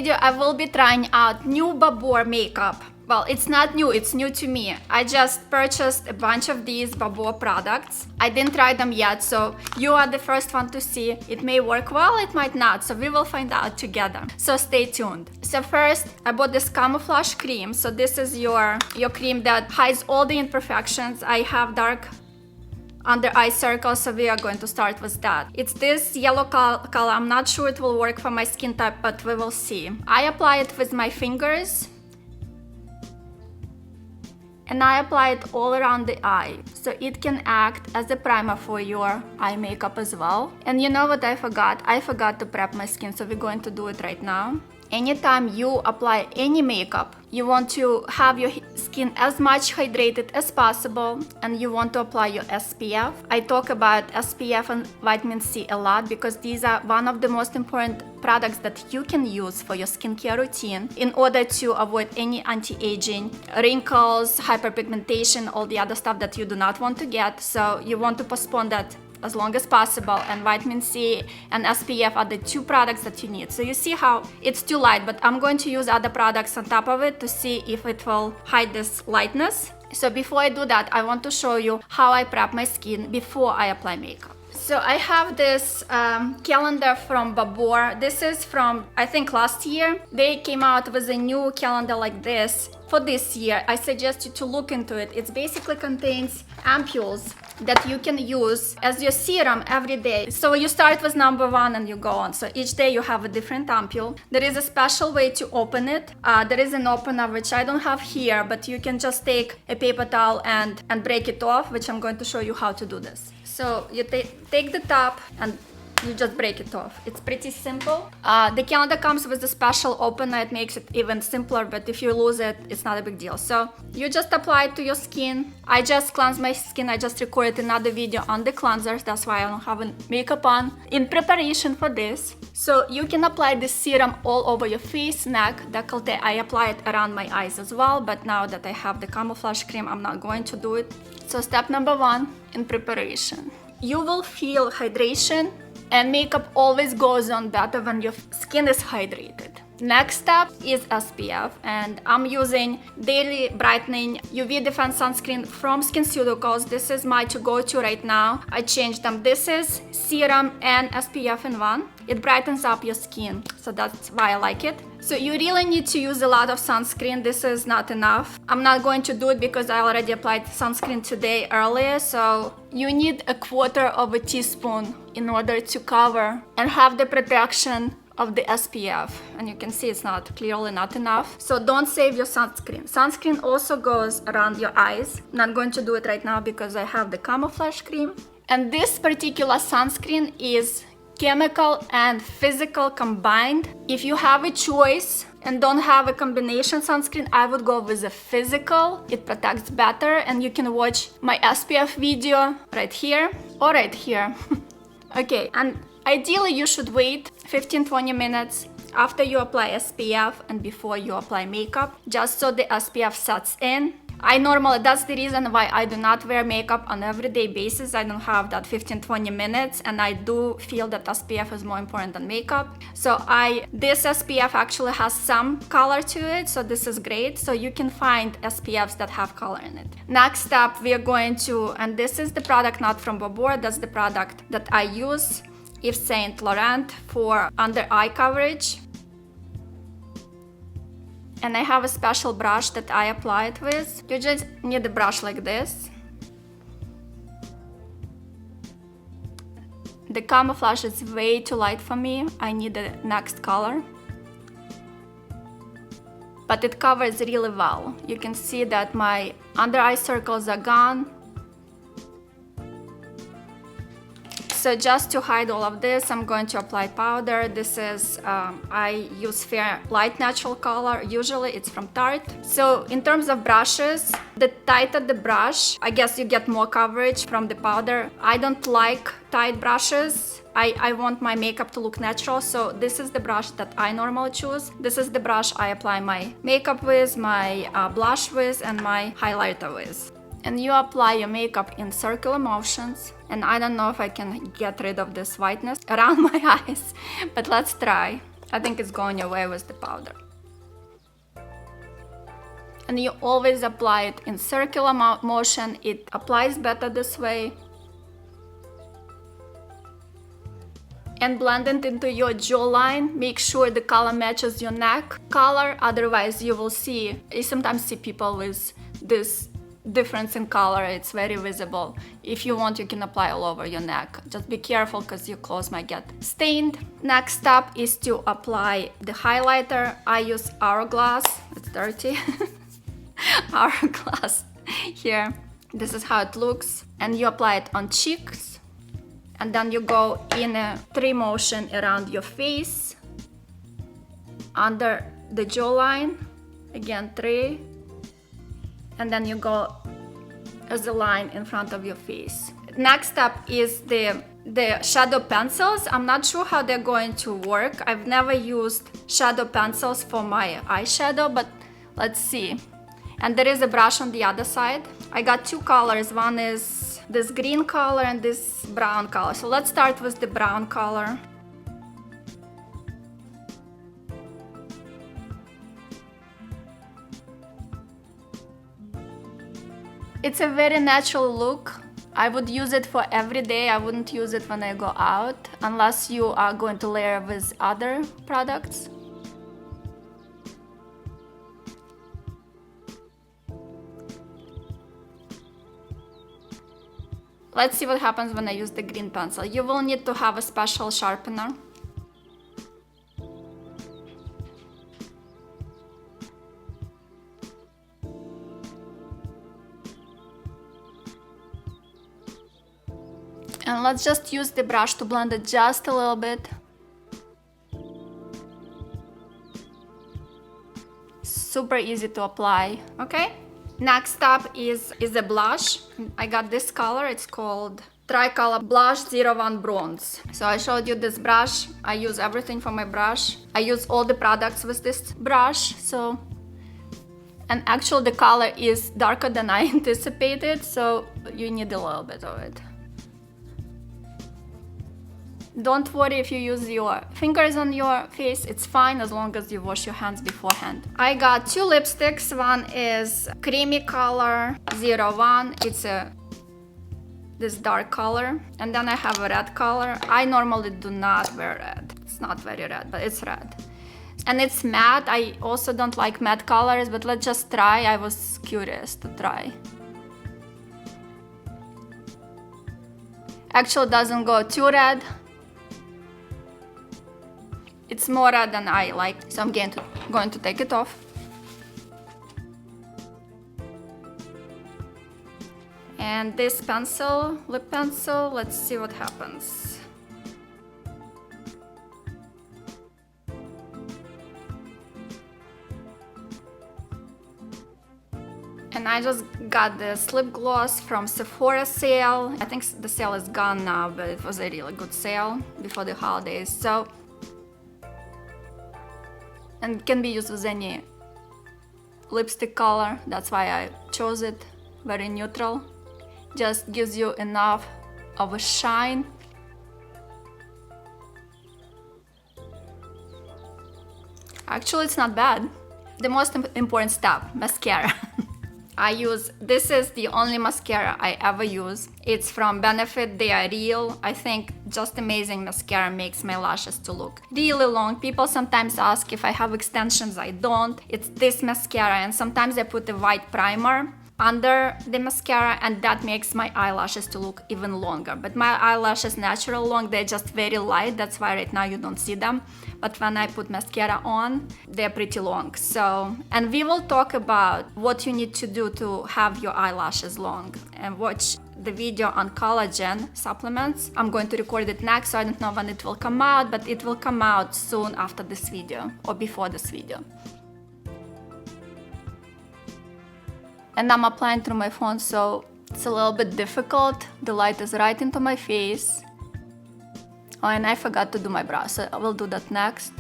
video, I will be trying out new Babor makeup. Well, it's not new, it's new to me. I just purchased a bunch of these Babor products. I didn't try them yet, so you are the first one to see. It may work well, it might not, so we will find out together. So stay tuned. So first, I bought this Camouflage Cream. So this is your cream that hides all the imperfections. I have dark under eye circles, so we are going to start with that. It's this yellow color. I'm not sure it will work for my skin type, but we will see. I apply it with my fingers. And I apply it all around the eye, so it can act as a primer for your eye makeup as well. And you know what I forgot? I forgot to prep my skin, so we're going to do it right now. Anytime you apply any makeup, you want to have your skin as much hydrated as possible, and you want to apply your SPF. I talk about SPF and vitamin C a lot because these are one of the most important products that you can use for your skincare routine in order to avoid any anti-aging, wrinkles, hyperpigmentation, all the other stuff that you do not want to get. So you want to postpone that as long as possible, and vitamin C and SPF are the two products that you need. So you see how it's too light, but I'm going to use other products on top of it to see if it will hide this lightness. So before I do that, I want to show you how I prep my skin before I apply makeup. So I have this calendar from Babor. This is from, I think, last year. They came out with a new calendar like this for this year. I suggest you to look into it. It basically contains ampules that you can use as your serum every day. So you start with number 1 and you go on. So each day you have a different ampule. There is a special way to open it. There is an opener which I don't have here, but you can just take a paper towel and break it off, which I'm going to show you how to do this. So you take the top and you just break it off. It's pretty simple. The calendar comes with a special opener. It makes it even simpler, but if you lose it, it's not a big deal. So you just apply it to your skin. I just cleanse my skin. I just recorded another video on the cleansers. That's why I don't have makeup on in preparation for this. So you can apply this serum all over your face, neck, décolleté. I apply it around my eyes as well, but now that I have the Camouflage Cream, I'm not going to do it. So step number 1 in preparation. You will feel hydration, and makeup always goes on better when your skin is hydrated. Next step is SPF, and I'm using Daily Brightening UV Defense Sunscreen from SkinCeuticals. This is my to-go-to right now. I changed them. This is serum and SPF in one. It brightens up your skin, so that's why I like it. So you really need to use a lot of sunscreen. This is not enough. I'm not going to do it because I already applied sunscreen today earlier. So you need a 1/4 teaspoon in order to cover and have the protection of the SPF, and you can see it's not clearly not enough. So don't save your sunscreen. Sunscreen also goes around your eyes. I'm not going to do it right now because I have the Camouflage Cream. And this particular sunscreen is chemical and physical combined. If you have a choice and don't have a combination sunscreen, I would go with a physical. It protects better, and you can watch my SPF video right here or right here. Okay, and ideally you should wait 15-20 minutes after you apply SPF and before you apply makeup, just so the SPF sets in. That's the reason why I do not wear makeup on an everyday basis. I don't have that 15-20 minutes, and I do feel that SPF is more important than makeup. So this SPF actually has some color to it, so this is great. So you can find SPFs that have color in it. Next step, we are going to, and this is the product not from Babor, that's the product that I use, Yves Saint Laurent, for under eye coverage. And I have a special brush that I apply it with. You just need a brush like this. The camouflage is way too light for me. I need the next color. But it covers really well. You can see that my under eye circles are gone. So just to hide all of this, I'm going to apply powder. This is, I use Fair Light Natural Color. Usually it's from Tarte. So in terms of brushes, the tighter the brush, I guess you get more coverage from the powder. I don't like tight brushes. I want my makeup to look natural, so this is the brush that I normally choose. This is the brush I apply my makeup with, my blush with, and my highlighter with. And you apply your makeup in circular motions. And I don't know if I can get rid of this whiteness around my eyes, but let's try. I think it's going away with the powder. And you always apply it in circular motion. It applies better this way. And blend it into your jawline. Make sure the color matches your neck color, otherwise you will see, you sometimes see people with this difference in color, it's very visible. If you want, you can apply all over your neck. Just be careful because your clothes might get stained. Next step is to apply the highlighter. I use Hourglass, it's dirty. Hourglass here. This is how it looks. And you apply it on cheeks. And then you go in a 3 motion around your face, under the jawline, again 3, and then you go as a line in front of your face. Next step is the shadow pencils. I'm not sure how they're going to work. I've never used shadow pencils for my eyeshadow, but let's see. And there is a brush on the other side. I got 2 colors. One is this green color and this brown color. So let's start with the brown color. It's a very natural look. I would use it for every day. I wouldn't use it when I go out, unless you are going to layer with other products. Let's see what happens when I use the green pencil. You will need to have a special sharpener. And let's just use the brush to blend it just a little bit. Super easy to apply, okay? Next step is a blush. I got this color, it's called Tricolor Blush 01 Bronze. So I showed you this brush. I use everything for my brush. I use all the products with this brush, so... And actually the color is darker than I anticipated, so you need a little bit of it. Don't worry if you use your fingers on your face, it's fine as long as you wash your hands beforehand. I got 2 lipsticks. One is creamy color 01. It's this dark color. And then I have a red color. I normally do not wear red. It's not very red, but it's red. And it's matte. I also don't like matte colors, but let's just try. I was curious to try. Actually, it doesn't go too red. It's more red than I like, so I'm going to take it off. And this pencil, lip pencil, let's see what happens. And I just got this lip gloss from Sephora sale. I think the sale is gone now, but it was a really good sale before the holidays. So, and it can be used with any lipstick color. That's why I chose it. Very neutral. Just gives you enough of a shine. Actually, it's not bad. The most important step, mascara. This is the only mascara I ever use. It's from Benefit, they are real. I think just amazing mascara makes my lashes to look really long. People sometimes ask if I have extensions, I don't. It's this mascara, and sometimes I put a white primer under the mascara, and that makes my eyelashes to look even longer. But my eyelashes natural long, they're just very light, that's why right now you don't see them. But when I put mascara on, they're pretty long. So, and we will talk about what you need to do to have your eyelashes long, and watch the video on collagen supplements. I'm going to record it next, so I don't know when it will come out, but it will come out soon after this video or before this video. And I'm applying through my phone, so it's a little bit difficult. The light is right into my face. Oh, and I forgot to do my brows, so I will do that next.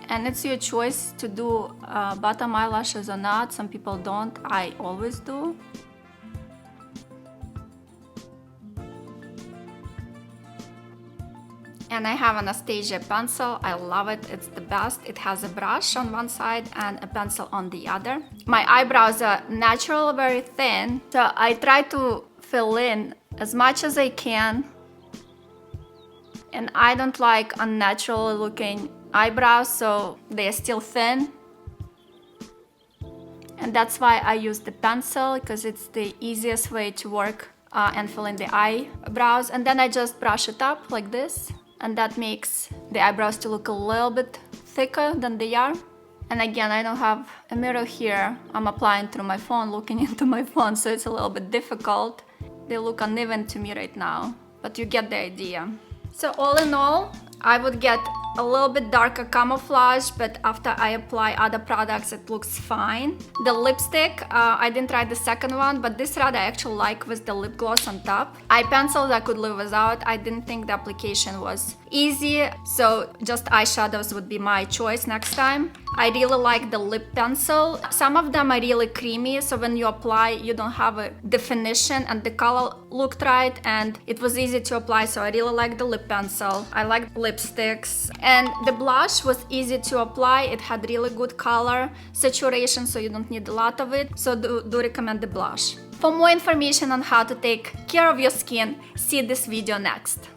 And it's your choice to do bottom eyelashes or not. Some people don't, I always do. And I have Anastasia pencil. I love it. It's the best. It has a brush on one side and a pencil on the other. My eyebrows are natural, very thin. So I try to fill in as much as I can. And I don't like unnatural looking eyebrows, so they are still thin. And that's why I use the pencil, because it's the easiest way to work and fill in the eyebrows. And then I just brush it up like this. And that makes the eyebrows to look a little bit thicker than they are. And again, I don't have a mirror here. I'm applying through my phone, looking into my phone, so it's a little bit difficult. They look uneven to me right now, but you get the idea. So all in all, I would get a little bit darker camouflage, but after I apply other products, it looks fine. The lipstick, I didn't try the second one, but this shade I actually like with the lip gloss on top. Eye pencils I could live without. I didn't think the application was easy, so just eyeshadows would be my choice next time. I really like the lip pencil. Some of them are really creamy, so when you apply, you don't have a definition and the color looked right, and it was easy to apply, so I really like the lip pencil. I like lipsticks. And the blush was easy to apply. It had really good color saturation, so you don't need a lot of it. So do recommend the blush. For more information on how to take care of your skin, see this video next.